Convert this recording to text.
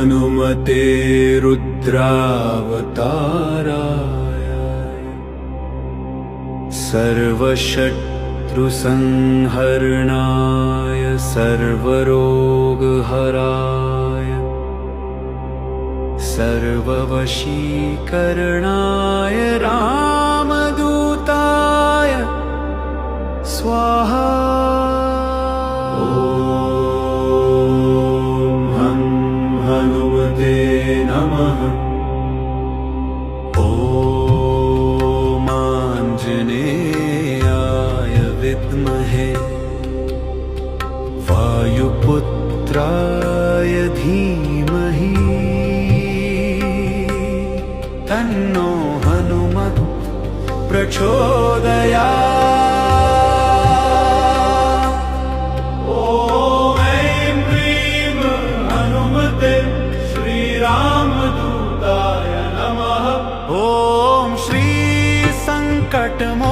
हनुमते रुद्रावताराय सर्वशत्रुसंहरणाय सर्वरोगहराय सर्ववशीकरणाय रामदूताय स्वाहा। ॐ हनुमते नमः। ॐ आञ्जनेयाय विद्महे वायुपुत्राय धीमहि तन्नो हनुमत् प्रचोदयात्। ॐ ऐं ह्रीं हनुमते श्रीरामदूताय नमः। ॐ श्री संकटमोचनाय